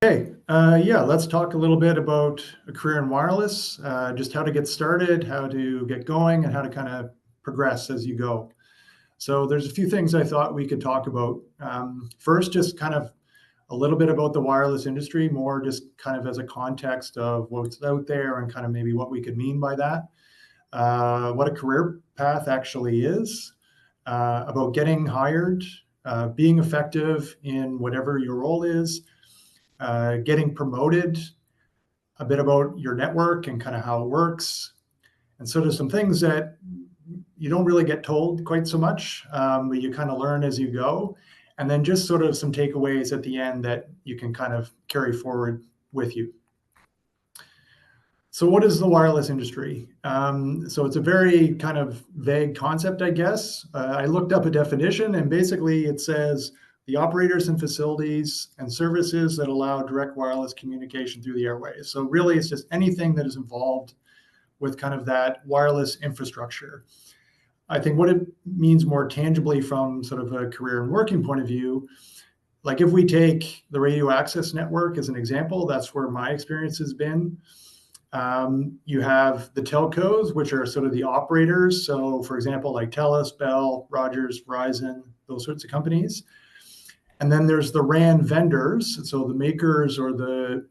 Okay, yeah, let's talk a little bit about a career in wireless, just how to get started, how to get going, and how to kind of progress as you go. So there's a few things I thought we could talk about. First, just kind of a little bit about the wireless industry, more just kind of as a context of what's out there and kind of maybe what we could mean by that. What a career path actually is, about getting hired, being effective in whatever your role is, getting promoted, a bit about your network and kind of how it works. And so there's some things that you don't really get told quite so much, but you kind of learn as you go. And then just sort of some takeaways at the end that you can kind of carry forward with you. So what is the wireless industry? So it's a very kind of vague concept, I guess. I looked up a definition, and basically it says the operators and facilities and services that allow direct wireless communication through the airways. So really, it's just anything that is involved with kind of that wireless infrastructure. I think what it means more tangibly from sort of a career and working point of view, like if we take the radio access network as an example, that's where my experience has been. You have the telcos, which are sort of the operators. So for example, like TELUS, Bell, Rogers, Verizon, those sorts of companies. And then there's the RAN vendors, so the makers or the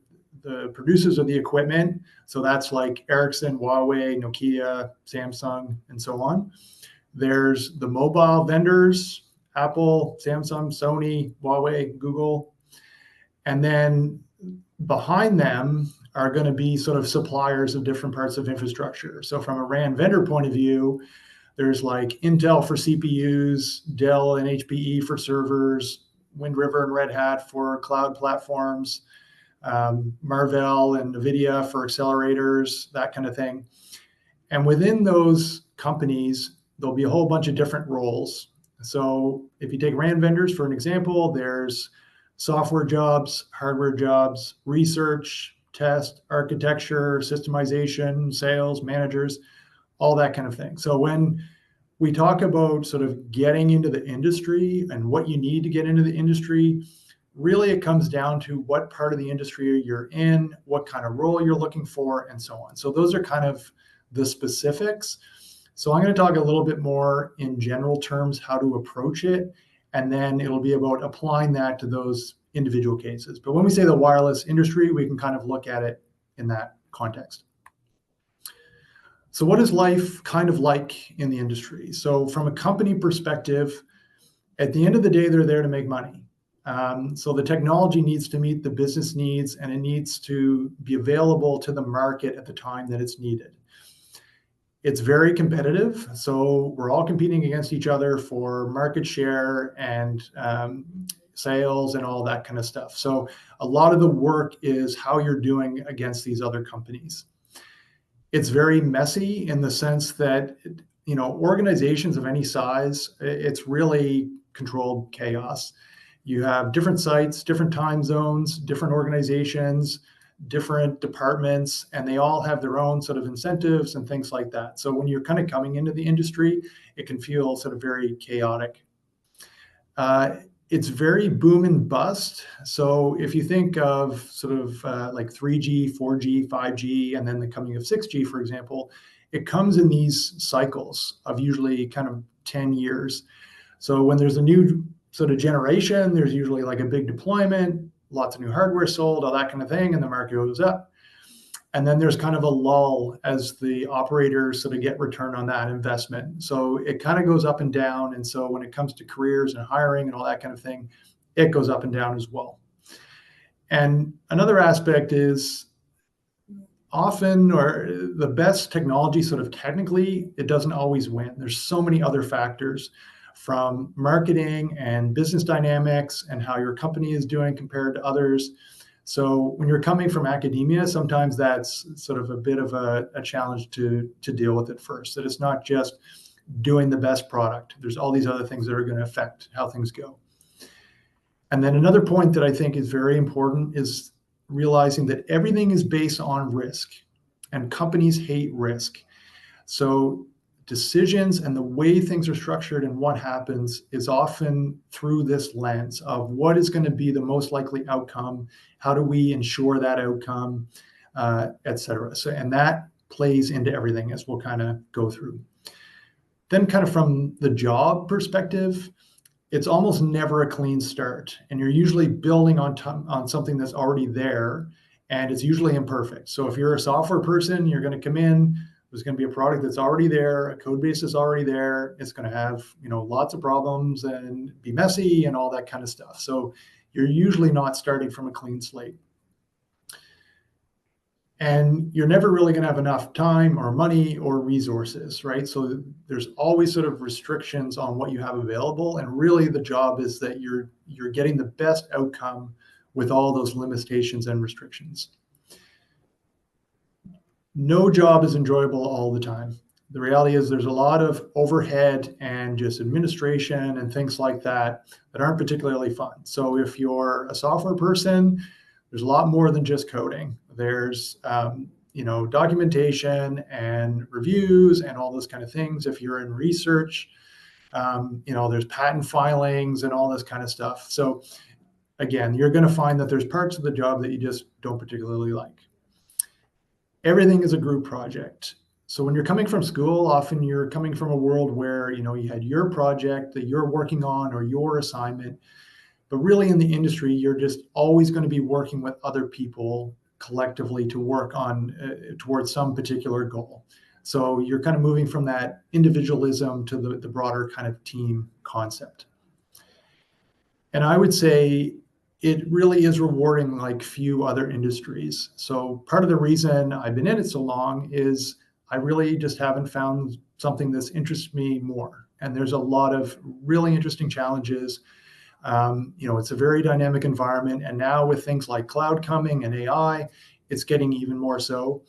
producers of the equipment. So that's like Ericsson, Huawei, Nokia, Samsung, and so on. There's the mobile vendors, Apple, Samsung, Sony, Huawei, Google. And then behind them are going to be sort of suppliers of different parts of infrastructure. So from a RAN vendor point of view, there's like Intel for CPUs, Dell and HPE for servers, Wind River and Red Hat for cloud platforms, Marvell and NVIDIA for accelerators, that kind of thing. And within those companies, there'll be a whole bunch of different roles. So if you take RAN vendors for an example, there's software jobs, hardware jobs, research, test, architecture, systemization, sales, managers, all that kind of thing. So when we talk about sort of getting into the industry and what you need to get into the industry, really it comes down to what part of the industry you're in, what kind of role you're looking for, and so on. So those are kind of the specifics. So I'm going to talk a little bit more in general terms, how to approach it, and then it'll be about applying that to those individual cases. But when we say the wireless industry, we can kind of look at it in that context. So what is life kind of like in the industry? So from a company perspective, at the end of the day, they're there to make money. So the technology needs to meet the business needs, and it needs to be available to the market at the time that it's needed. It's very competitive. So we're all competing against each other for market share and sales and all that kind of stuff. So a lot of the work is how you're doing against these other companies. It's very messy in the sense that, you know, organizations of any size, it's really controlled chaos. You have different sites, different time zones, different organizations, different departments, and they all have their own sort of incentives and things like that. So when you're kind of coming into the industry, it can feel sort of very chaotic. It's very boom and bust. So if you think of sort of like 3G, 4G, 5G, and then the coming of 6G, for example, it comes in these cycles of usually kind of 10 years. So when there's a new sort of generation, there's usually like a big deployment, lots of new hardware sold, all that kind of thing, and the market goes up. And then there's kind of a lull as the operators sort of get return on that investment. So it kind of goes up and down. And so when it comes to careers and hiring and all that kind of thing, it goes up and down as well. And another aspect is often, or the best technology sort of technically, it doesn't always win. There's so many other factors, from marketing and business dynamics and how your company is doing compared to others. So when you're coming from academia, sometimes that's sort of a bit of a challenge to deal with at first, that it's not just doing the best product. There's all these other things that are going to affect how things go. And then another point that I think is very important is realizing that everything is based on risk, and companies hate risk. So decisions and the way things are structured and what happens is often through this lens of what is going to be the most likely outcome, how do we ensure that outcome, et cetera. So, and that plays into everything as we'll kind of go through. Then kind of from the job perspective, it's almost never a clean start. And you're usually building on something that's already there, and it's usually imperfect. So if you're a software person, you're going to come in, there's going to be a product that's already there, a code base is already there. It's going to have, lots of problems and be messy and all that kind of stuff. So you're usually not starting from a clean slate. And you're never really going to have enough time or money or resources, right? So there's always sort of restrictions on what you have available. And really the job is that you're getting the best outcome with all those limitations and restrictions. No job is enjoyable all the time. The reality is there's a lot of overhead and just administration and things like that that aren't particularly fun. So if you're a software person, there's a lot more than just coding. There's documentation and reviews and all those kind of things. If you're in research, there's patent filings and all this kind of stuff. So again, you're going to find that there's parts of the job that you just don't particularly like. Everything is a group project. So when you're coming from school, often you're coming from a world where, you had your project that you're working on or your assignment. But really in the industry, you're just always going to be working with other people collectively to work on towards some particular goal. So you're kind of moving from that individualism to the broader kind of team concept. And I would say it really is rewarding like few other industries. So part of the reason I've been in it so long is I really just haven't found something that's interests me more. And there's a lot of really interesting challenges. It's a very dynamic environment. And now with things like cloud coming and AI, it's getting even more so.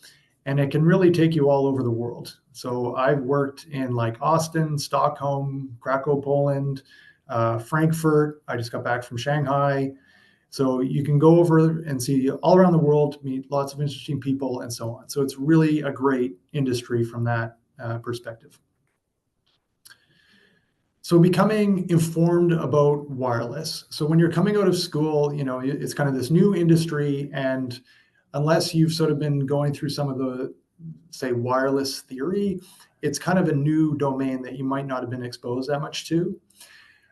And it can really take you all over the world. So I've worked in like Austin, Stockholm, Krakow, Poland, Frankfurt. I just got back from Shanghai. So you can go over and see all around the world, meet lots of interesting people and so on. So it's really a great industry from that perspective. So becoming informed about wireless. So when you're coming out of school, it's kind of this new industry. And unless you've sort of been going through some of the, say, wireless theory, it's kind of a new domain that you might not have been exposed that much to.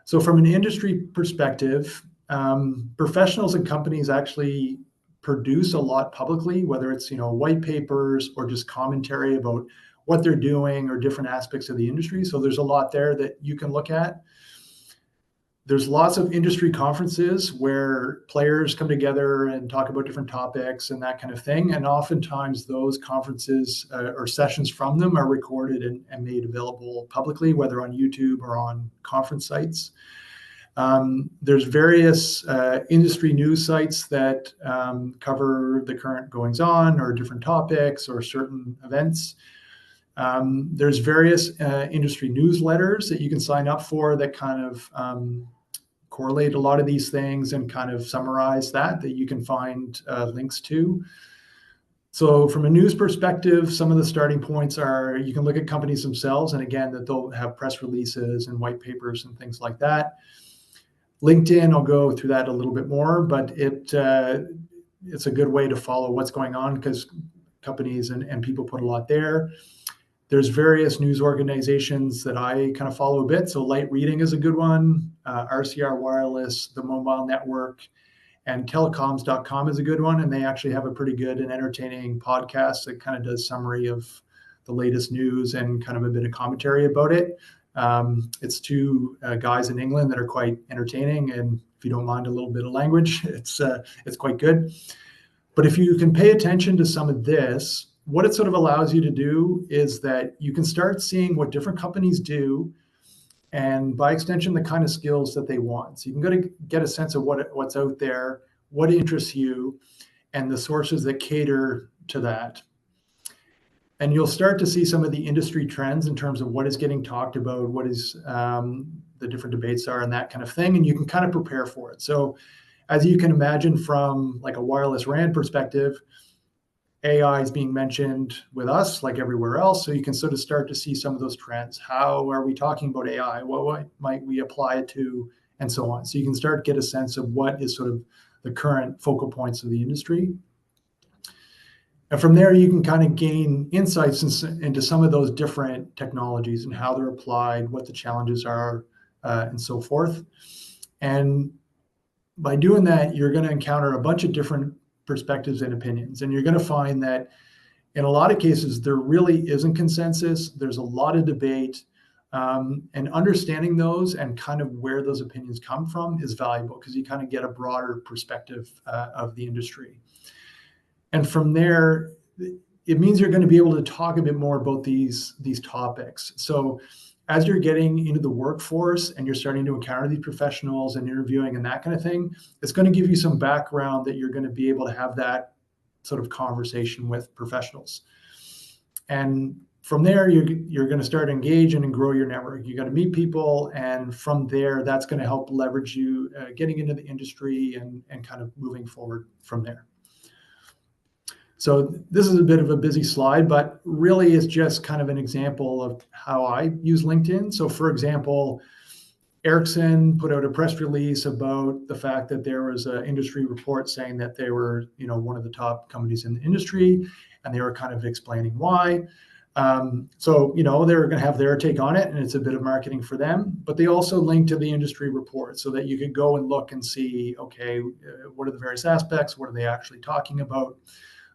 So from an industry perspective, professionals and companies actually produce a lot publicly, whether it's, white papers or just commentary about what they're doing or different aspects of the industry. So there's a lot there that you can look at. There's lots of industry conferences where players come together and talk about different topics and that kind of thing. And oftentimes those conferences or sessions from them are recorded and made available publicly, whether on YouTube or on conference sites. There's various industry news sites that cover the current goings on or different topics or certain events. There's various industry newsletters that you can sign up for that kind of correlate a lot of these things and kind of summarize that you can find links to. So from a news perspective, some of the starting points are you can look at companies themselves, and again, that they'll have press releases and white papers and things like that. LinkedIn, I'll go through that a little bit more, but it's a good way to follow what's going on because companies and people put a lot there. There's various news organizations that I kind of follow a bit. So Light Reading is a good one, RCR Wireless, the Mobile Network, and telecoms.com is a good one. And they actually have a pretty good and entertaining podcast that kind of does summary of the latest news and kind of a bit of commentary about it. It's two guys in England that are quite entertaining. And if you don't mind a little bit of language, it's quite good. But if you can pay attention to some of this, what it sort of allows you to do is that you can start seeing what different companies do and by extension, the kind of skills that they want. So you can go to get a sense of what's out there, what interests you, and the sources that cater to that. And you'll start to see some of the industry trends in terms of what is getting talked about, what is the different debates are and that kind of thing. And you can kind of prepare for it. So as you can imagine from like a wireless RAN perspective, AI is being mentioned with us like everywhere else. So you can sort of start to see some of those trends. How are we talking about AI? What might we apply it to? And so on. So you can start to get a sense of what is sort of the current focal points of the industry. And from there, you can kind of gain insights into some of those different technologies and how they're applied, what the challenges are, and so forth. And by doing that, you're going to encounter a bunch of different perspectives and opinions. And you're going to find that in a lot of cases, there really isn't consensus. There's a lot of debate. And understanding those and kind of where those opinions come from is valuable because you kind of get a broader perspective of the industry. And from there, it means you're going to be able to talk a bit more about these topics. So as you're getting into the workforce and you're starting to encounter these professionals and interviewing and that kind of thing, it's going to give you some background that you're going to be able to have that sort of conversation with professionals. And from there, you're going to start engaging and grow your network. You're going to meet people. And from there, that's going to help leverage you getting into the industry and kind of moving forward from there. So this is a bit of a busy slide, but really it's just kind of an example of how I use LinkedIn. So for example, Ericsson put out a press release about the fact that there was an industry report saying that they were, one of the top companies in the industry, and they were kind of explaining why. So, they were going to have their take on it, and it's a bit of marketing for them. But they also linked to the industry report so that you could go and look and see, okay, what are the various aspects? What are they actually talking about?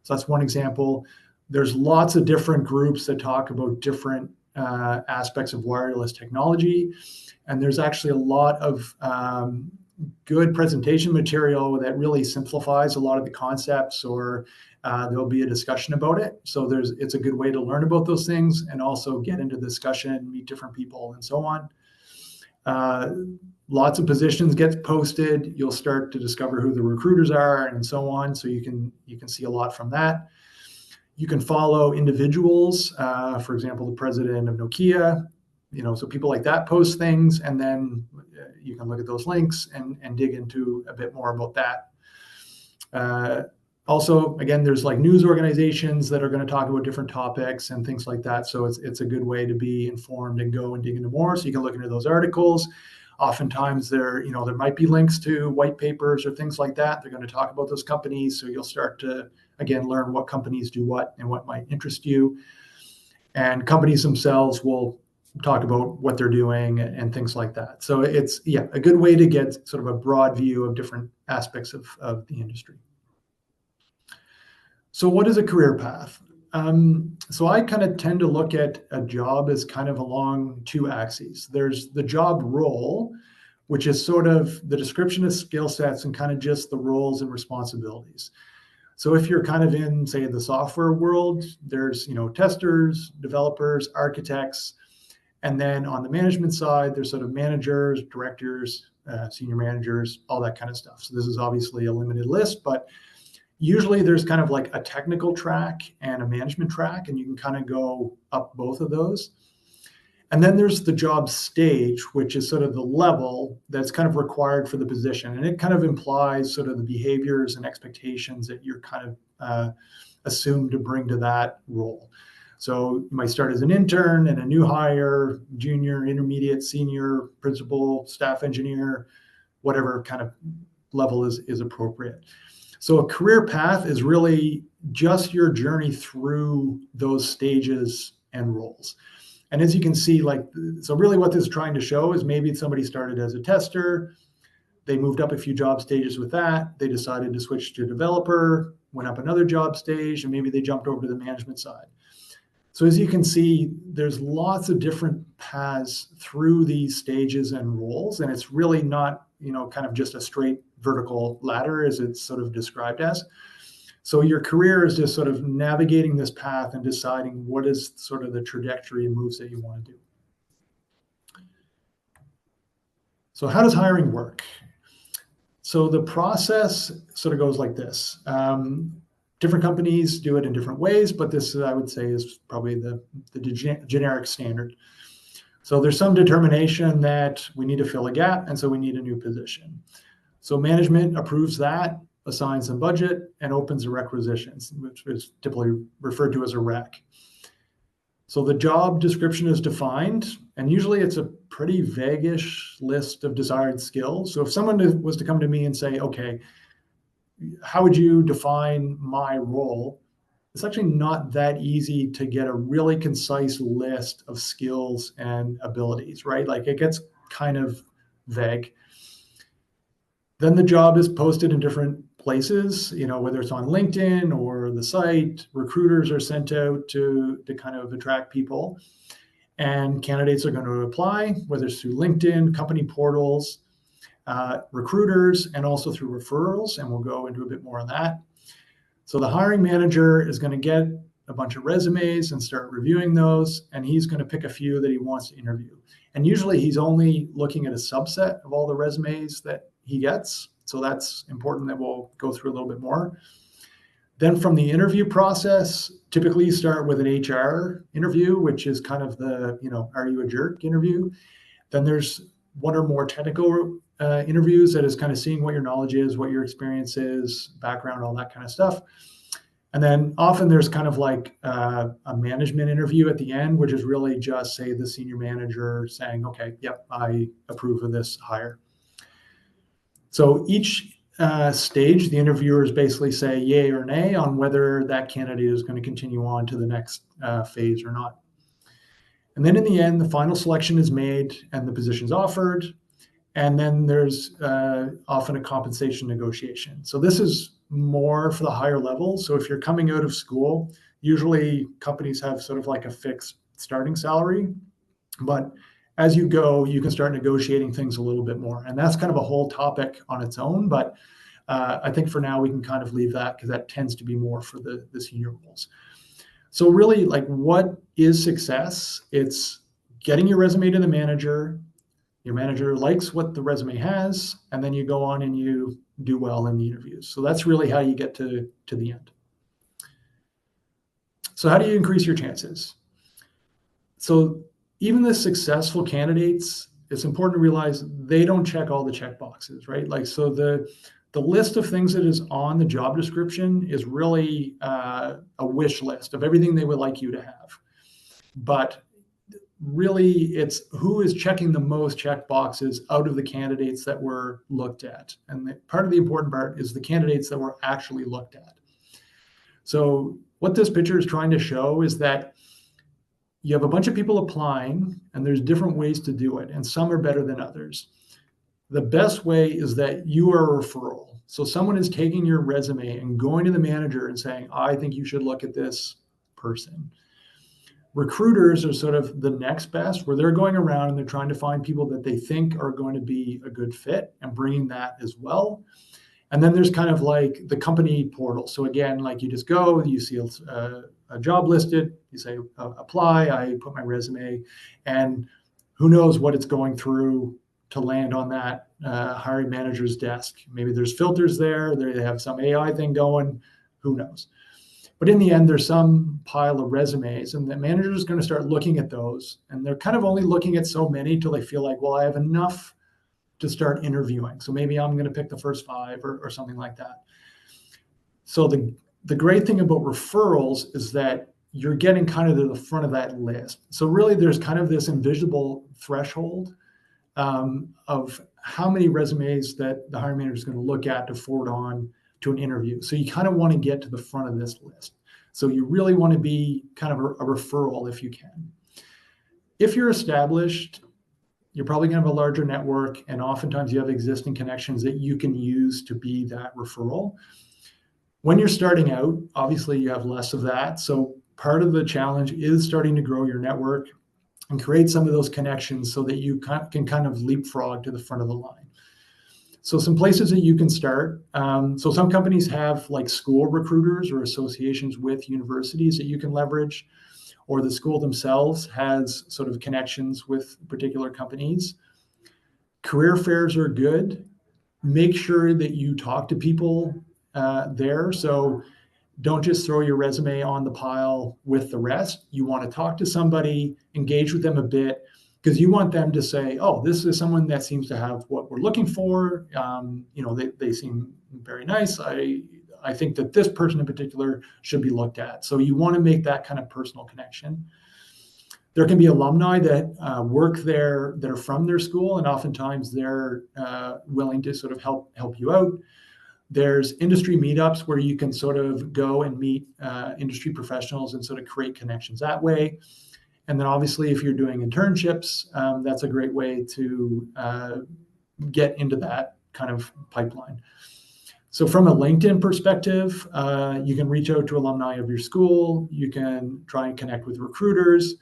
So that's one example. There's lots of different groups that talk about different aspects of wireless technology. And there's actually a lot of good presentation material that really simplifies a lot of the concepts, or there'll be a discussion about it. So it's a good way to learn about those things and also get into the discussion, meet different people and so on. Lots of positions get posted. You'll start to discover who the recruiters are and so on. So you can see a lot from that. You can follow individuals, for example, the president of Nokia. So people like that post things, and then you can look at those links and dig into a bit more about that. Also, again, there's like news organizations that are going to talk about different topics and things like that. So it's a good way to be informed and go and dig into more. So you can look into those articles. Oftentimes there might be links to white papers or things like that. They're going to talk about those companies. So you'll start to, again, learn what companies do what and what might interest you. And companies themselves will talk about what they're doing and things like that. So it's, a good way to get sort of a broad view of different aspects of the industry. So what is a career path? So I kind of tend to look at a job as kind of along two axes. There's the job role, which is sort of the description of skill sets and kind of just the roles and responsibilities. So if you're kind of in, say, the software world, there's, testers, developers, architects. And then on the management side, there's sort of managers, directors, senior managers, all that kind of stuff. So this is obviously a limited list, but usually there's kind of like a technical track and a management track, and you can kind of go up both of those. And then there's the job stage, which is sort of the level that's kind of required for the position. And it kind of implies sort of the behaviors and expectations that you're kind of assumed to bring to that role. So you might start as an intern and a new hire, junior, intermediate, senior, principal, staff engineer, whatever kind of level is appropriate. So a career path is really just your journey through those stages and roles. And as you can see, so really what this is trying to show is maybe somebody started as a tester, they moved up a few job stages with that, they decided to switch to developer, went up another job stage, and maybe they jumped over to the management side. So as you can see, there's lots of different paths through these stages and roles, and it's really not, kind of just a straight vertical ladder as it's sort of described as. So your career is just sort of navigating this path and deciding what is sort of the trajectory and moves that you want to do. So how does hiring work? So the process sort of goes like this. Different companies do it in different ways, but this, I would say, is probably the generic standard. So there's some determination that we need to fill a gap, and so we need a new position. So management approves that. assigns some budget, and opens the requisitions, which is typically referred to as a rec. So the job description is defined, and usually it's a pretty vague-ish list of desired skills. So if someone was to come to me and say, okay, how would you define my role? It's actually not that easy to get a really concise list of skills and abilities, right? Like it gets kind of vague. Then the job is posted in different places, whether it's on LinkedIn or the site. Recruiters are sent out to kind of attract people, and candidates are going to apply, whether it's through LinkedIn, company portals, recruiters, and also through referrals. And we'll go into a bit more on that. So the hiring manager is going to get a bunch of resumes and start reviewing those, and he's going to pick a few that he wants to interview. And usually he's only looking at a subset of all the resumes that he gets. So that's important that we'll go through a little bit more. Then from the interview process, typically you start with an HR interview, which is kind of the, are you a jerk interview? Then there's one or more technical interviews that is kind of seeing what your knowledge is, what your experience is, background, all that kind of stuff. And then often there's kind of like a management interview at the end, which is really just, say, the senior manager saying, okay, yep, I approve of this hire. So each stage, the interviewers basically say yay or nay on whether that candidate is going to continue on to the next phase or not. And then in the end, the final selection is made and the position's offered. And then there's often a compensation negotiation. So this is more for the higher level. So if you're coming out of school, usually companies have sort of like a fixed starting salary. But as you go, you can start negotiating things a little bit more. And that's kind of a whole topic on its own. But I think for now, we can kind of leave that because that tends to be more for the senior roles. So really, like, what is success? It's getting your resume to the manager. Your manager likes what the resume has, and then you go on and you do well in the interviews. So that's really how you get to the end. So how do you increase your chances? So even the successful candidates, it's important to realize they don't check all the check boxes, right? Like, so the list of things that is on the job description is really a wish list of everything they would like you to have. But really, it's who is checking the most check boxes out of the candidates that were looked at. And part of the important part is the candidates that were actually looked at. So what this picture is trying to show is that you have a bunch of people applying, and there's different ways to do it, and some are better than others. The best way is that you are a referral. So someone is taking your resume and going to the manager and saying, I think you should look at this person. Recruiters are sort of the next best, where they're going around and they're trying to find people that they think are going to be a good fit and bringing that as well. And then there's kind of like the company portal. So again, like you just go, you see a job listed, you say apply, I put my resume, and who knows what it's going through to land on that hiring manager's desk. Maybe there's filters there, they have some AI thing going, who knows. But in the end, there's some pile of resumes, and the manager is going to start looking at those. And they're kind of only looking at so many till they feel like, well, I have enough to start interviewing. So maybe I'm going to pick the first 5 or something like that. So the great thing about referrals is that you're getting kind of to the front of that list. So really, there's kind of this invisible threshold of how many resumes that the hiring manager is going to look at to forward on to an interview. So you kind of want to get to the front of this list. So you really want to be kind of a referral if you can. If you're established, you're probably going to have a larger network, and oftentimes you have existing connections that you can use to be that referral. When you're starting out, obviously you have less of that. So part of the challenge is starting to grow your network and create some of those connections so that you can kind of leapfrog to the front of the line. So some places that you can start. So some companies have like school recruiters or associations with universities that you can leverage, or the school themselves has sort of connections with particular companies. Career fairs are good. Make sure that you talk to people there. So don't just throw your resume on the pile with the rest. You want to talk to somebody, engage with them a bit, because you want them to say, oh, this is someone that seems to have what we're looking for. They seem very nice. I think that this person in particular should be looked at. So you want to make that kind of personal connection. There can be alumni that work there that are from their school, and oftentimes they're willing to sort of help you out. There's industry meetups where you can sort of go and meet industry professionals and sort of create connections that way. And then obviously, if you're doing internships, that's a great way to get into that kind of pipeline. So from a LinkedIn perspective, you can reach out to alumni of your school. You can try and connect with recruiters.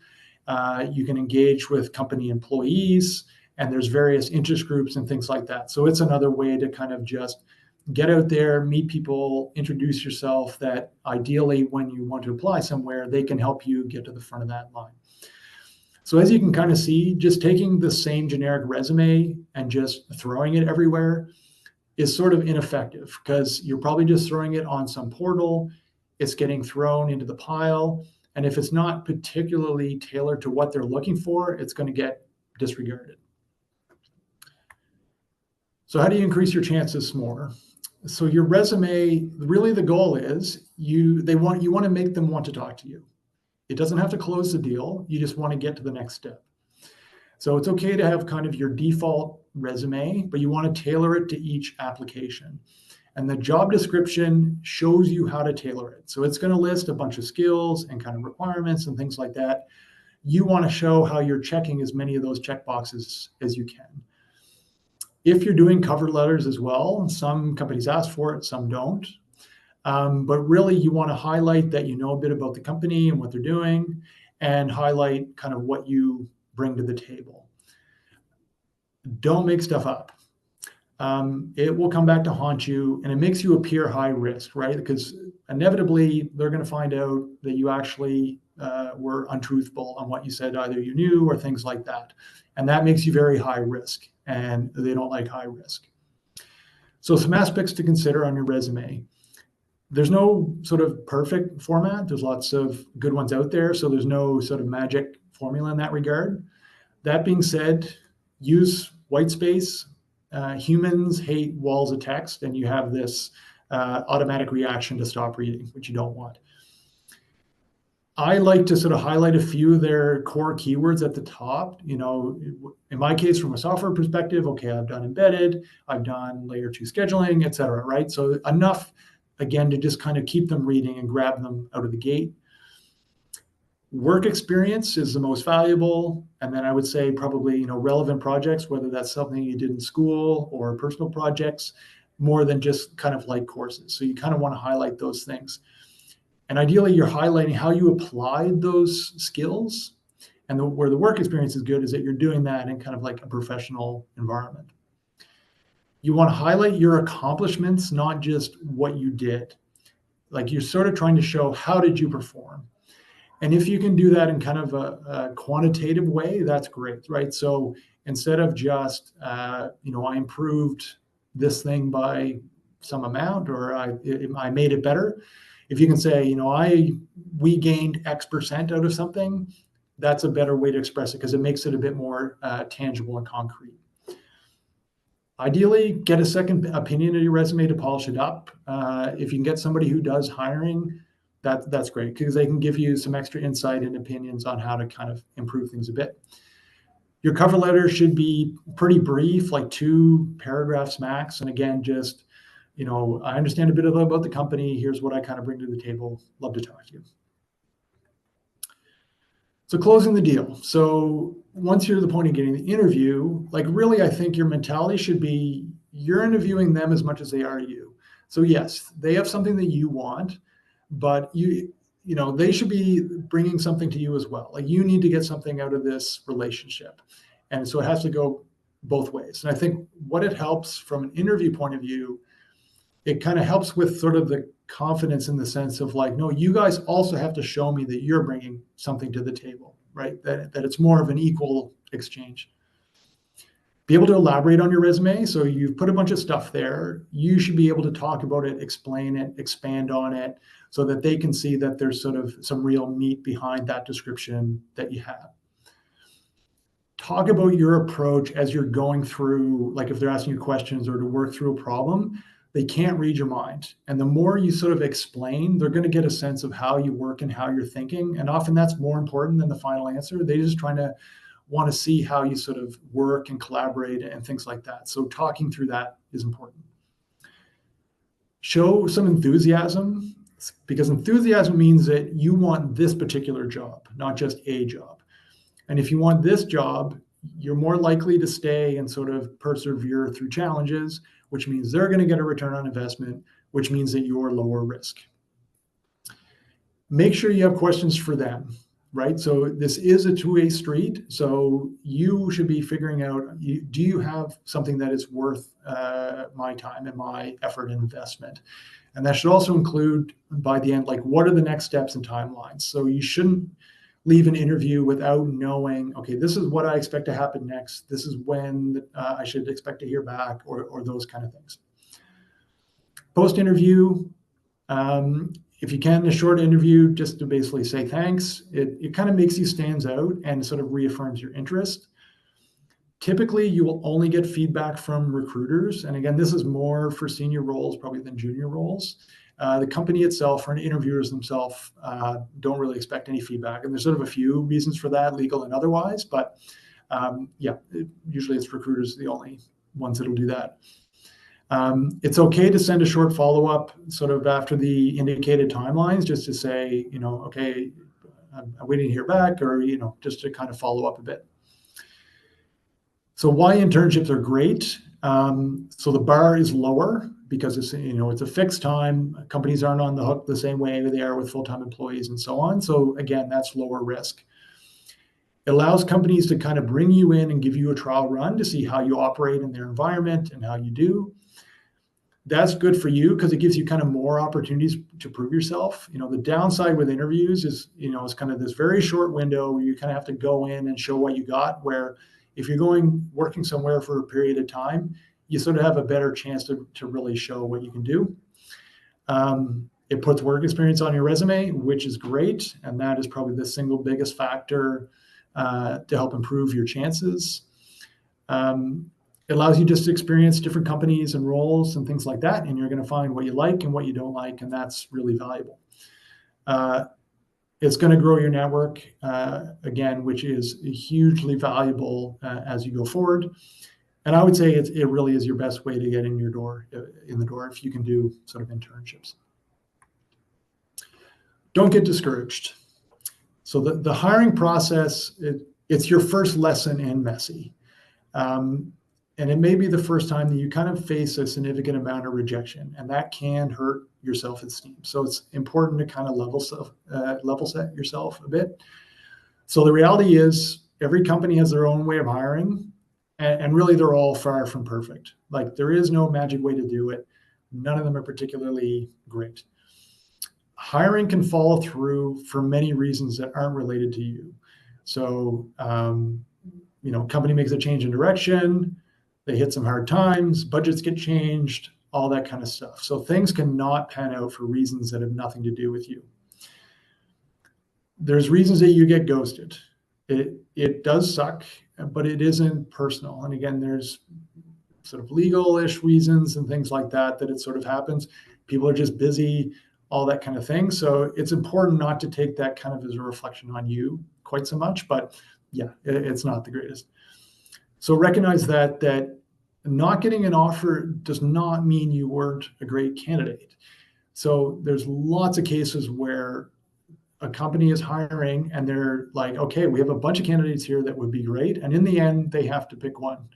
You can engage with company employees, and there's various interest groups and things like that. So it's another way to kind of just get out there, meet people, introduce yourself, that ideally when you want to apply somewhere, they can help you get to the front of that line. So as you can kind of see, just taking the same generic resume and just throwing it everywhere is sort of ineffective, because you're probably just throwing it on some portal. It's getting thrown into the pile. And if it's not particularly tailored to what they're looking for, it's going to get disregarded. So how do you increase your chances more? So your resume, really the goal is you want to make them want to talk to you. It doesn't have to close the deal. You just want to get to the next step. So it's okay to have kind of your default resume, but you want to tailor it to each application. And the job description shows you how to tailor it. So it's going to list a bunch of skills and kind of requirements and things like that. You want to show how you're checking as many of those checkboxes as you can. If you're doing cover letters as well, some companies ask for it, some don't. But really, you want to highlight that you know a bit about the company and what they're doing, and highlight kind of what you bring to the table. Don't make stuff up. It will come back to haunt you, and it makes you appear high risk, right? Because inevitably, they're going to find out that you actually were untruthful on what you said, either you knew or things like that. And that makes you very high risk, and they don't like high risk. So some aspects to consider on your resume. There's no sort of perfect format. There's lots of good ones out there, so there's no sort of magic formula in that regard. That being said, use white space. Humans hate walls of text, and you have this automatic reaction to stop reading, which you don't want. I like to sort of highlight a few of their core keywords at the top. You know, in my case, from a software perspective, okay, I've done embedded, I've done layer 2 scheduling, et cetera, right? So enough, again, to just kind of keep them reading and grab them out of the gate. Work experience is the most valuable. And then I would say probably, you know, relevant projects, whether that's something you did in school or personal projects, more than just kind of like courses. So you kind of want to highlight those things. And ideally, you're highlighting how you applied those skills. And where the work experience is good is that you're doing that in kind of like a professional environment. You want to highlight your accomplishments, not just what you did. Like, you're sort of trying to show how did you perform. And if you can do that in kind of a quantitative way, that's great, right? So instead of just, you know, I improved this thing by some amount, or I made it better. If you can say, you know, we gained X% out of something, that's a better way to express it, because it makes it a bit more tangible and concrete. Ideally, get a second opinion of your resume to polish it up. If you can get somebody who does hiring, that's great, because they can give you some extra insight and opinions on how to kind of improve things a bit. Your cover letter should be pretty brief, like 2 paragraphs max. And again, just, you know, I understand a bit about the company. Here's what I kind of bring to the table. Love to talk to you. So closing the deal. So once you're to the point of getting the interview, like, really, I think your mentality should be you're interviewing them as much as they are you. So yes, they have something that you want, but you know, they should be bringing something to you as well. Like, you need to get something out of this relationship. And so it has to go both ways. And I think what it helps from an interview point of view, it kind of helps with sort of the confidence, in the sense of like, no, you guys also have to show me that you're bringing something to the table, right? That it's more of an equal exchange. Be able to elaborate on your resume. So you've put a bunch of stuff there. You should be able to talk about it, explain it, expand on it, so that they can see that there's sort of some real meat behind that description that you have. Talk about your approach as you're going through, like if they're asking you questions or to work through a problem. they can't read your mind. And the more you sort of explain, they're going to get a sense of how you work and how you're thinking. And often that's more important than the final answer. They're just trying to want to see how you sort of work and collaborate and things like that. So talking through that is important. Show some enthusiasm, because enthusiasm means that you want this particular job, not just a job. And if you want this job, you're more likely to stay and sort of persevere through challenges, which means they're going to get a return on investment, which means that you're lower risk. Make sure you have questions for them, right? So this is a two-way street. So you should be figuring out, do you have something that is worth my time and my effort and investment? And that should also include, by the end, like, what are the next steps and timelines? So you shouldn't leave an interview without knowing, okay, this is what I expect to happen next. This is when I should expect to hear back, or those kind of things. Post-interview, if you can, a short interview just to basically say thanks. It kind of makes you stand out and sort of reaffirms your interest. Typically, you will only get feedback from recruiters. And again, this is more for senior roles probably than junior roles. The company itself or interviewers themselves don't really expect any feedback. And there's sort of a few reasons for that, legal and otherwise. But usually it's recruiters, the only ones that'll do that. It's okay to send a short follow-up sort of after the indicated timelines, just to say, okay, I'm waiting to hear back, or, just to kind of follow up a bit. So why internships are great. So the bar is lower because it's a fixed time. Companies aren't on the hook the same way they are with full-time employees and so on. So again, that's lower risk. It allows companies to kind of bring you in and give you a trial run to see how you operate in their environment and how you do. That's good for you because it gives you kind of more opportunities to prove yourself. The downside with interviews is, it's kind of this very short window where you kind of have to go in and show what you got, where if you're working somewhere for a period of time, you sort of have a better chance to really show what you can do. It puts work experience on your resume, which is great. And that is probably the single biggest factor to help improve your chances. It allows you just to experience different companies and roles and things like that. And you're going to find what you like and what you don't like. And that's really valuable. It's going to grow your network, again, which is hugely valuable as you go forward. And I would say it really is your best way to get in the door if you can do sort of internships. Don't get discouraged. So the hiring process, it's your first lesson in messy. And it may be the first time that you kind of face a significant amount of rejection, and that can hurt your self-esteem. So it's important to kind of level set yourself a bit. So the reality is every company has their own way of hiring, and really they're all far from perfect. Like, there is no magic way to do it. None of them are particularly great. Hiring can fall through for many reasons that aren't related to you. So, company makes a change in direction, they hit some hard times, budgets get changed, all that kind of stuff. So things cannot pan out for reasons that have nothing to do with you. There's reasons that you get ghosted. It does suck, but it isn't personal. And again, there's sort of legal-ish reasons and things like that it sort of happens. People are just busy, all that kind of thing. So it's important not to take that kind of as a reflection on you quite so much, but yeah, it's not the greatest. So recognize that not getting an offer does not mean you weren't a great candidate. So there's lots of cases where a company is hiring and they're like, okay, we have a bunch of candidates here that would be great. And in the end, they have to pick one.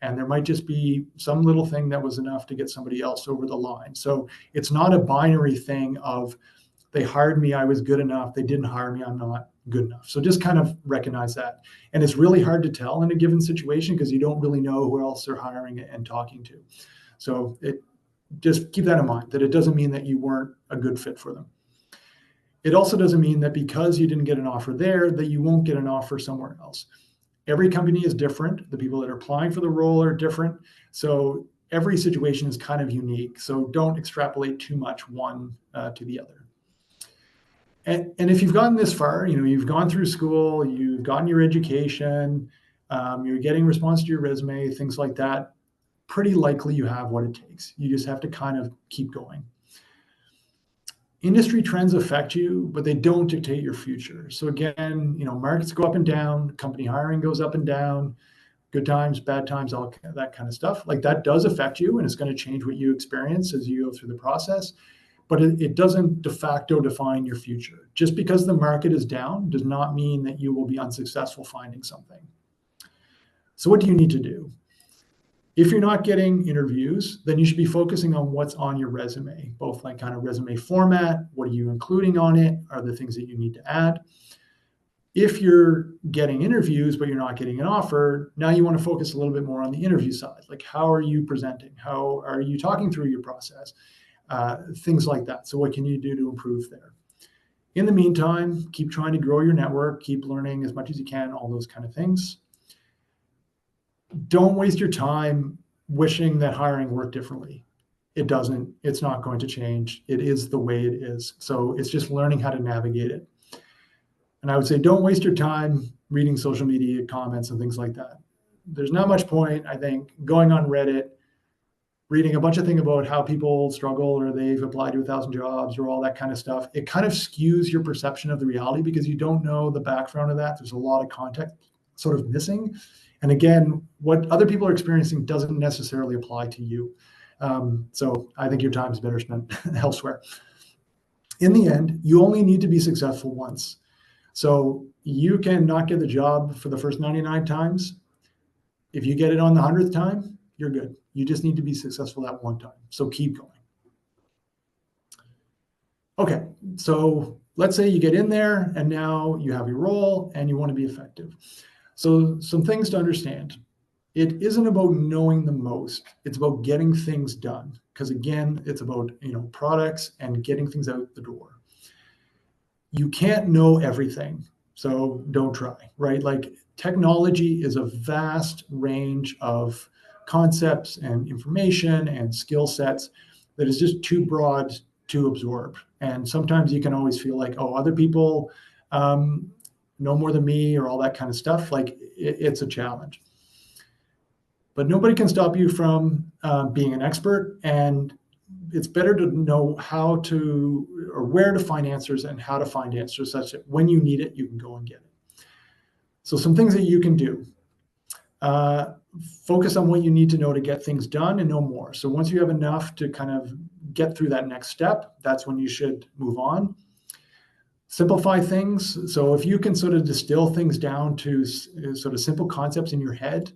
And there might just be some little thing that was enough to get somebody else over the line. So it's not a binary thing of they hired me, I was good enough. They didn't hire me, I'm not good enough. So just kind of recognize that. And it's really hard to tell in a given situation because you don't really know who else they're hiring and talking to. So just keep that in mind, that it doesn't mean that you weren't a good fit for them. It also doesn't mean that because you didn't get an offer there, that you won't get an offer somewhere else. Every company is different. The people that are applying for the role are different. So every situation is kind of unique. So don't extrapolate too much one to the other. And if you've gotten this far, you've gone through school, you've gotten your education, you're getting response to your resume, things like that. pretty likely you have what it takes. You just have to kind of keep going. Industry trends affect you, but they don't dictate your future. So again, markets go up and down, company hiring goes up and down, good times, bad times, all that kind of stuff. Like that does affect you, and it's going to change what you experience as you go through the process. But it doesn't de facto define your future. Just because the market is down does not mean that you will be unsuccessful finding something. So what do you need to do? If you're not getting interviews, then you should be focusing on what's on your resume, both like kind of resume format, what are you including on it, are there things that you need to add? If you're getting interviews, but you're not getting an offer, now you want to focus a little bit more on the interview side. Like, how are you presenting? How are you talking through your process? Things like that. So what can you do to improve there? In the meantime, keep trying to grow your network, keep learning as much as you can, all those kind of things. Don't waste your time wishing that hiring worked differently. It doesn't. It's not going to change. It is the way it is. So it's just learning how to navigate it. And I would say don't waste your time reading social media comments and things like that. There's not much point, I think, going on Reddit, reading a bunch of things about how people struggle or they've applied to 1,000 jobs or all that kind of stuff. It kind of skews your perception of the reality because you don't know the background of that. There's a lot of context sort of missing. And again, what other people are experiencing doesn't necessarily apply to you. So I think your time is better spent elsewhere. In the end, you only need to be successful once. So you can not get the job for the first 99 times. If you get it on the 100th time, you're good. You just need to be successful that one time. So keep going. Okay, so let's say you get in there and now you have your role and you want to be effective. So some things to understand. It isn't about knowing the most. It's about getting things done. Because again, it's about products and getting things out the door. You can't know everything, so don't try, right? Like technology is a vast range of concepts and information and skill sets that is just too broad to absorb. And sometimes you can always feel like, oh, other people know more than me or all that kind of stuff. Like it's a challenge. But nobody can stop you from being an expert, and it's better to know how to or where to find answers and how to find answers such that when you need it, you can go and get it. So some things that you can do. Focus on what you need to know to get things done and no more. So once you have enough to kind of get through that next step, that's when you should move on. Simplify things. So if you can sort of distill things down to sort of simple concepts in your head,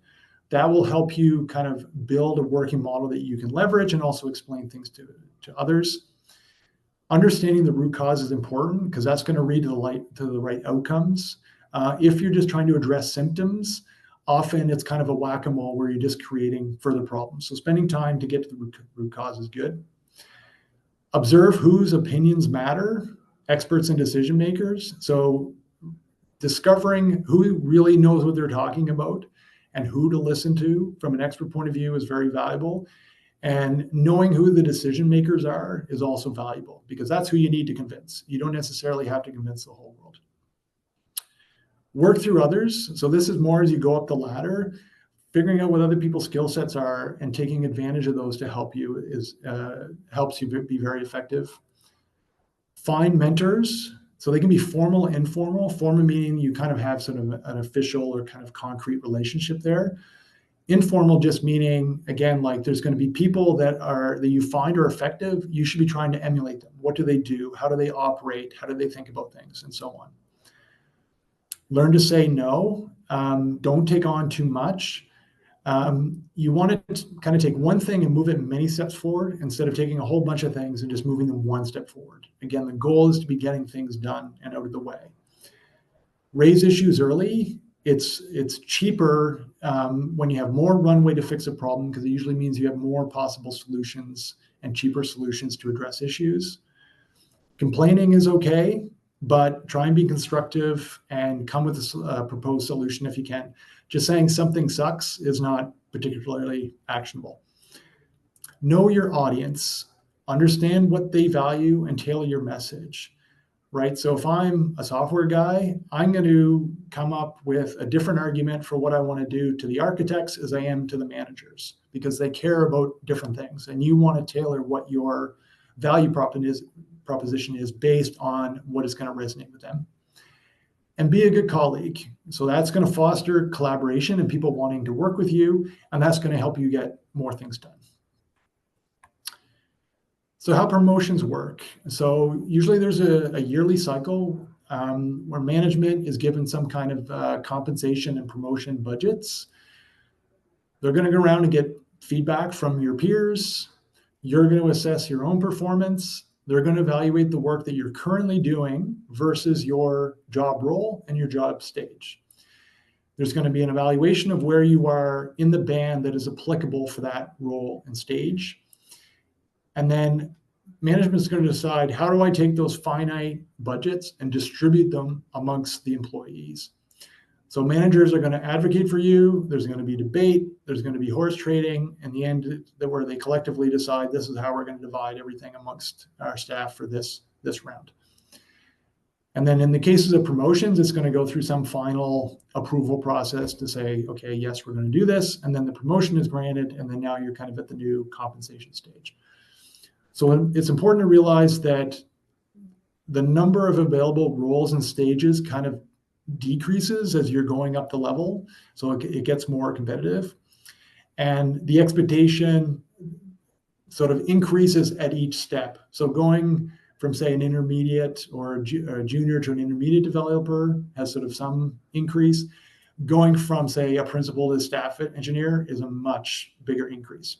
that will help you kind of build a working model that you can leverage and also explain things to others. Understanding the root cause is important because that's going to lead to the right outcomes. If you're just trying to address symptoms, often it's kind of a whack-a-mole where you're just creating further problems. So spending time to get to the root cause is good. Observe whose opinions matter, experts and decision makers. So discovering who really knows what they're talking about and who to listen to from an expert point of view is very valuable. And knowing who the decision makers are is also valuable because that's who you need to convince. You don't necessarily have to convince the whole world. Work through others. So this is more as you go up the ladder, figuring out what other people's skill sets are and taking advantage of those to help you helps you be very effective. Find mentors. So they can be formal, informal. Formal meaning you kind of have sort of an official or kind of concrete relationship there. Informal just meaning, again, like there's going to be people that you find are effective. You should be trying to emulate them. What do they do? How do they operate? How do they think about things? And so on. Learn to say no. Don't take on too much. You want to kind of take one thing and move it many steps forward instead of taking a whole bunch of things and just moving them one step forward. Again, the goal is to be getting things done and out of the way. Raise issues early. It's cheaper when you have more runway to fix a problem because it usually means you have more possible solutions and cheaper solutions to address issues. Complaining is okay, but try and be constructive and come with a proposed solution if you can. Just saying something sucks is not particularly actionable. Know your audience, understand what they value, and tailor your message, right? So if I'm a software guy, I'm going to come up with a different argument for what I want to do to the architects as I am to the managers, because they care about different things, and you want to tailor what your value proposition is based on what is going to resonate with them. And be a good colleague. So that's going to foster collaboration and people wanting to work with you, and that's going to help you get more things done. So how promotions work. So usually there's a yearly cycle where management is given some kind of compensation and promotion budgets. They're going to go around and get feedback from your peers. You're going to assess your own performance. They're going to evaluate the work that you're currently doing versus your job role and your job stage. There's going to be an evaluation of where you are in the band that is applicable for that role and stage. And then management is going to decide, how do I take those finite budgets and distribute them amongst the employees? So managers are going to advocate for you. There's going to be debate. There's going to be horse trading. In the end, where they collectively decide this is how we're going to divide everything amongst our staff for this round. And then in the cases of promotions, it's going to go through some final approval process to say, okay, yes, we're going to do this. And then the promotion is granted. And then now you're kind of at the new compensation stage. So it's important to realize that the number of available roles and stages kind of decreases as you're going up the level. So it gets more competitive. And the expectation sort of increases at each step. So going from, say, an intermediate or a junior to an intermediate developer has sort of some increase. Going from, say, a principal to staff engineer is a much bigger increase.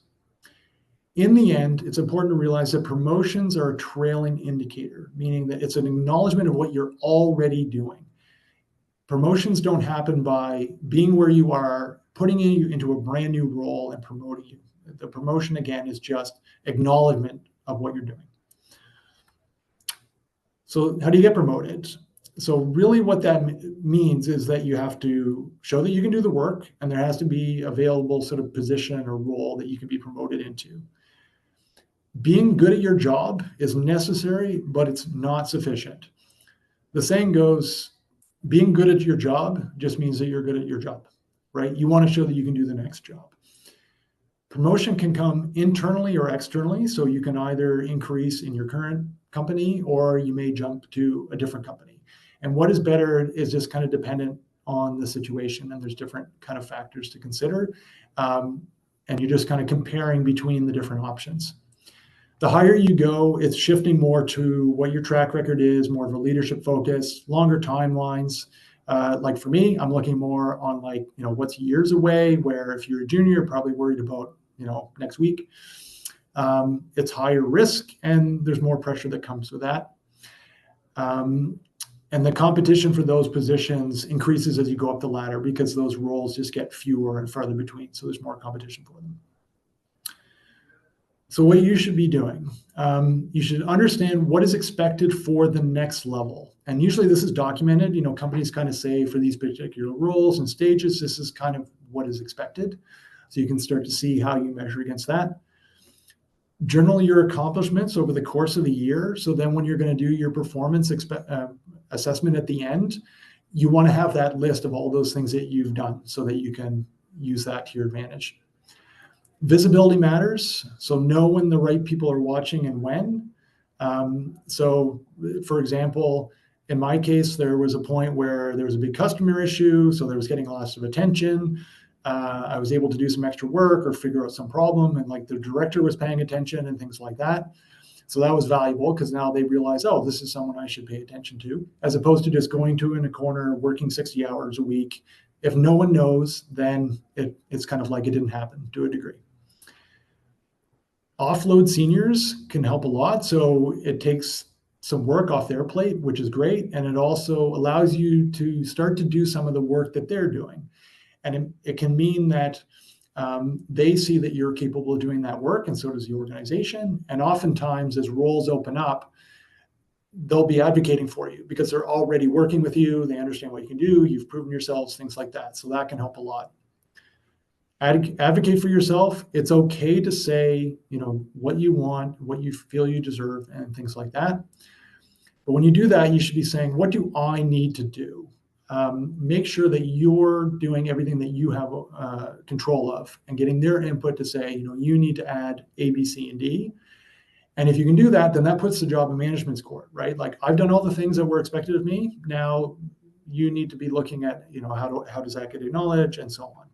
In the end, it's important to realize that promotions are a trailing indicator, meaning that it's an acknowledgement of what you're already doing. Promotions don't happen by being where you are, putting you into a brand new role and promoting you. The promotion, again, is just acknowledgement of what you're doing. So how do you get promoted? So really what that means is that you have to show that you can do the work, and there has to be available sort of position or role that you can be promoted into. Being good at your job is necessary, but it's not sufficient. The saying goes, being good at your job just means that you're good at your job, right? You want to show that you can do the next job. Promotion can come internally or externally. So you can either increase in your current company or you may jump to a different company. And what is better is just kind of dependent on the situation. And there's different kind of factors to consider. And you're just kind of comparing between the different options. The higher you go, it's shifting more to what your track record is, more of a leadership focus, longer timelines. Like for me, I'm looking more on like, what's years away, where if you're a junior, you're probably worried about, next week. It's higher risk and there's more pressure that comes with that. And the competition for those positions increases as you go up the ladder because those roles just get fewer and farther between. So there's more competition for them. So what you should be doing, you should understand what is expected for the next level. And usually this is documented. Companies kind of say for these particular roles and stages, this is kind of what is expected. So you can start to see how you measure against that. Journal your accomplishments over the course of the year. So then when you're going to do your performance assessment at the end, you want to have that list of all those things that you've done so that you can use that to your advantage. Visibility matters. So know when the right people are watching and when. So for example, in my case, there was a point where there was a big customer issue. So there was getting lots of attention. I was able to do some extra work or figure out some problem, and like the director was paying attention and things like that. So that was valuable because now they realize, oh, this is someone I should pay attention to, as opposed to just going to in a corner, working 60 hours a week. If no one knows, then it's kind of like it didn't happen to a degree. Offload seniors can help a lot. So it takes some work off their plate, which is great. And it also allows you to start to do some of the work that they're doing. And it can mean that they see that you're capable of doing that work, and so does the organization. And oftentimes, as roles open up, they'll be advocating for you because they're already working with you. They understand what you can do. You've proven yourselves, things like that. So that can help a lot. Advocate for yourself. It's okay to say, what you want, what you feel you deserve, and things like that. But when you do that, you should be saying, what do I need to do? make sure that you're doing everything that you have control of and getting their input to say, you need to add A, B, C, and D. And if you can do that, then that puts the job in management's court, right? Like, I've done all the things that were expected of me. Now you need to be looking at, how does that get acknowledged and so on.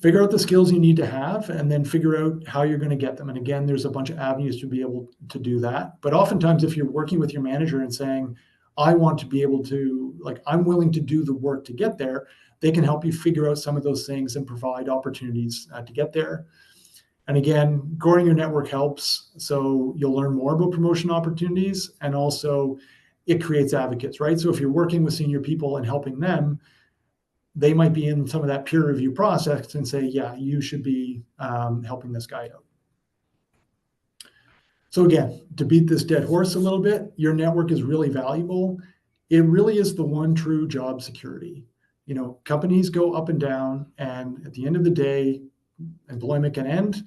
Figure out the skills you need to have, and then figure out how you're going to get them. And again, there's a bunch of avenues to be able to do that. But oftentimes, if you're working with your manager and saying, I want to be able to, I'm willing to do the work to get there, they can help you figure out some of those things and provide opportunities to get there. And again, growing your network helps. So you'll learn more about promotion opportunities, and also it creates advocates, right? So if you're working with senior people and helping them, they might be in some of that peer review process and say, yeah, you should be helping this guy out. So again, to beat this dead horse a little bit, your network is really valuable. It really is the one true job security. Companies go up and down, and at the end of the day, employment can end.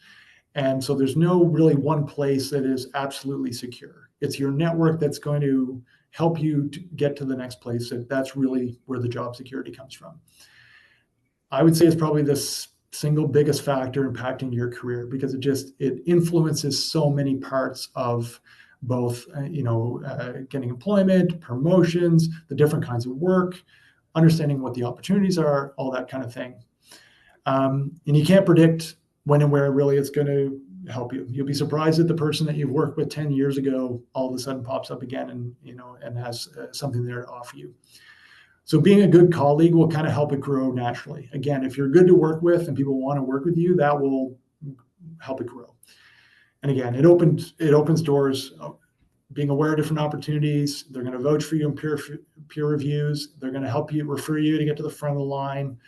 And so there's no really one place that is absolutely secure. It's your network that's going to help you to get to the next place. And that's really where the job security comes from. I would say it's probably the single biggest factor impacting your career, because it influences so many parts of both, getting employment, promotions, the different kinds of work, understanding what the opportunities are, all that kind of thing. And you can't predict when and where really it's going to help you. You'll be surprised that the person that you've worked with 10 years ago all of a sudden pops up again and has something there to offer you. So being a good colleague will kind of help it grow naturally. Again, if you're good to work with and people want to work with you, that will help it grow. And again, it opens doors. Being aware of different opportunities, they're going to vouch for you in peer reviews. They're going to help you, refer you to get to the front of the line.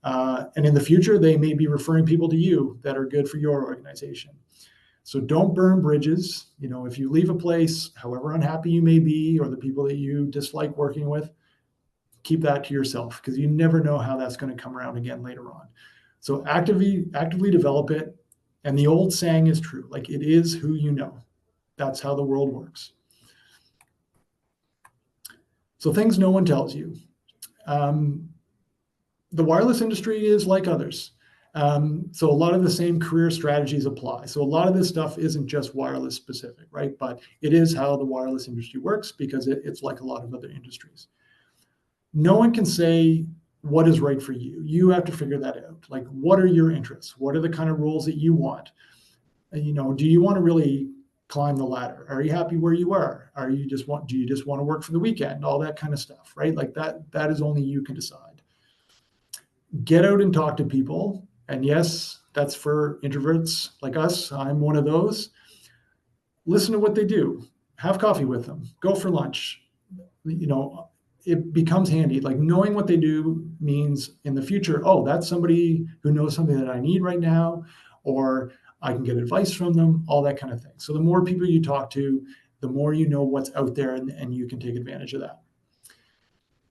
And in the future, they may be referring people to you that are good for your organization. So don't burn bridges. If you leave a place, however unhappy you may be, or the people that you dislike working with, keep that to yourself, because you never know how that's going to come around again later on. So actively develop it. And the old saying is true, it is who you know. That's how the world works. So things no one tells you. The wireless industry is like others. So a lot of the same career strategies apply. So a lot of this stuff isn't just wireless specific, right? But it is how the wireless industry works, because it's like a lot of other industries. No one can say what is right for you. You have to figure that out. What are your interests? What are the kind of roles that you want? Do you want to really climb the ladder? Are you happy where you are? Do you just want to work for the weekend? All that kind of stuff, right? That is only you can decide. Get out and talk to people. And yes, that's for introverts like us. I'm one of those. Listen to what they do. Have coffee with them. Go for lunch. It becomes handy. Knowing what they do means in the future, oh, that's somebody who knows something that I need right now, or I can get advice from them, all that kind of thing. So the more people you talk to, the more you know what's out there, and you can take advantage of that.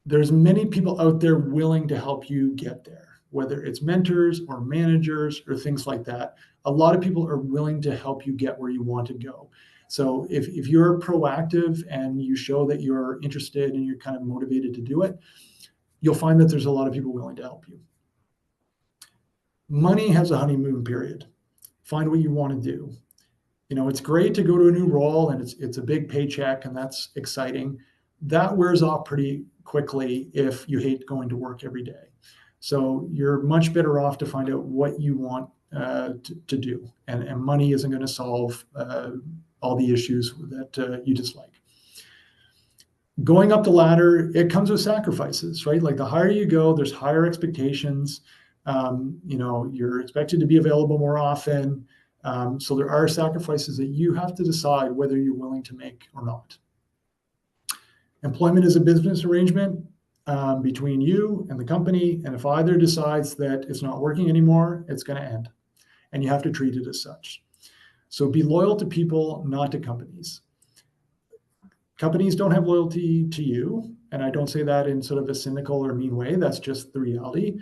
There's many people out there willing to help you get there, whether it's mentors or managers or things like that. A lot of people are willing to help you get where you want to go. So if you're proactive and you show that you're interested and you're kind of motivated to do it, you'll find that there's a lot of people willing to help you. Money has a honeymoon period. Find what you want to do. It's great to go to a new role and it's a big paycheck, and that's exciting. That wears off pretty quickly if you hate going to work every day. So you're much better off to find out what you want to do. And money isn't going to solve all the issues that you dislike. Going up the ladder, it comes with sacrifices, right? The higher you go, there's higher expectations. You're expected to be available more often. So there are sacrifices that you have to decide whether you're willing to make or not. Employment is a business arrangement between you and the company. And if either decides that it's not working anymore, it's going to end. And you have to treat it as such. So be loyal to people, not to companies. Companies don't have loyalty to you. And I don't say that in sort of a cynical or mean way. That's just the reality.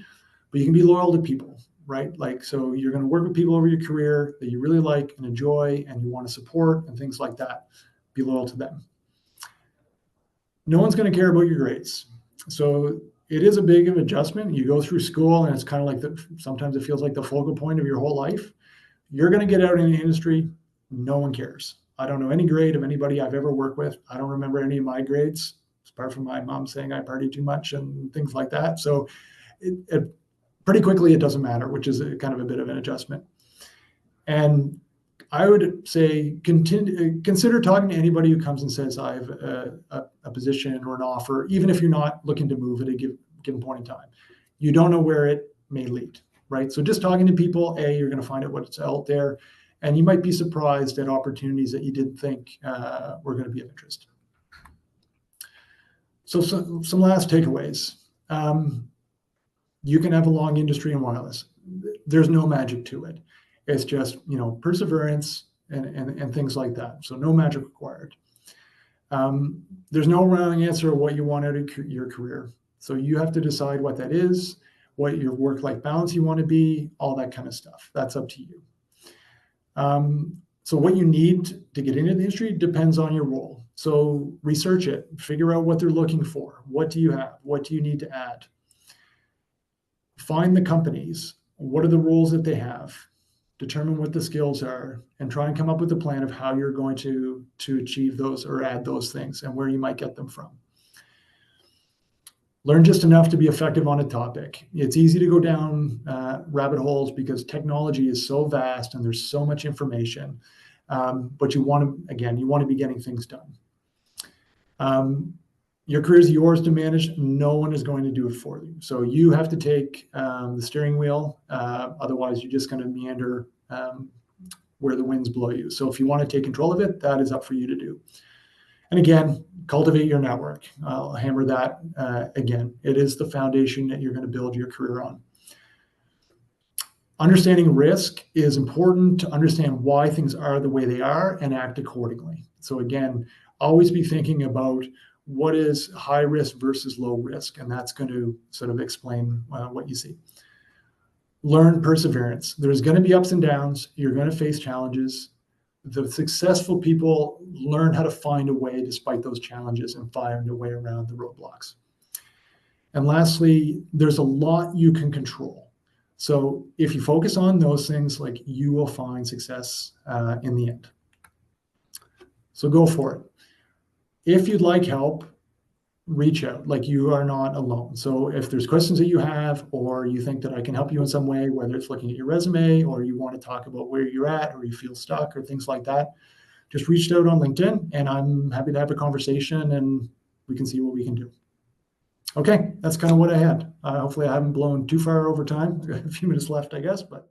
But you can be loyal to people, right? So you're going to work with people over your career that you really like and enjoy and you want to support and things like that. Be loyal to them. no one's going to care about your grades. So it is a big of adjustment. You go through school and it's kind of like sometimes it feels like the focal point of your whole life. You're going to get out in the industry. No one cares. I don't know any grade of anybody I've ever worked with. I don't remember any of my grades, apart from my mom saying I party too much and things like that. So pretty quickly, it doesn't matter, which is kind of a bit of an adjustment. And I would say consider talking to anybody who comes and says, I have a position or an offer, even if you're not looking to move at a given point in time. You don't know where it may lead, right? So just talking to people, you're going to find out what's out there, and you might be surprised at opportunities that you didn't think were going to be of interest. So some last takeaways. You can have a long industry in wireless. There's no magic to it. It's just, perseverance and things like that. So no magic required. There's no wrong answer of what you want out of your career. So you have to decide what that is, what your work-life balance you want to be, all that kind of stuff. That's up to you. So what you need to get into the industry depends on your role. So research it, figure out what they're looking for. What do you have? What do you need to add? Find the companies. What are the roles that they have? Determine what the skills are, and try and come up with a plan of how you're going to achieve those or add those things and where you might get them from. Learn just enough to be effective on a topic. It's easy to go down rabbit holes because technology is so vast and there's so much information. But you want to be getting things done. Your career is yours to manage. No one is going to do it for you. So you have to take the steering wheel. Otherwise, you're just going to meander where the winds blow you. So if you want to take control of it, that is up for you to do. And again, cultivate your network. I'll hammer that again. It is the foundation that you're going to build your career on. Understanding risk is important to understand why things are the way they are and act accordingly. So again, always be thinking about what is high risk versus low risk, and that's going to sort of explain what you see. Learn perseverance. There's going to be ups and downs. You're going to face challenges. The successful people learn how to find a way despite those challenges and find a way around the roadblocks. And lastly, there's a lot you can control. So if you focus on those things, you will find success in the end. So go for it. If you'd like help, reach out. You are not alone. So if there's questions that you have, or you think that I can help you in some way, whether it's looking at your resume, or you want to talk about where you're at, or you feel stuck, or things like that, just reach out on LinkedIn, and I'm happy to have a conversation, and we can see what we can do. Okay, that's kind of what I had. Hopefully I haven't blown too far over time. A few minutes left, I guess, but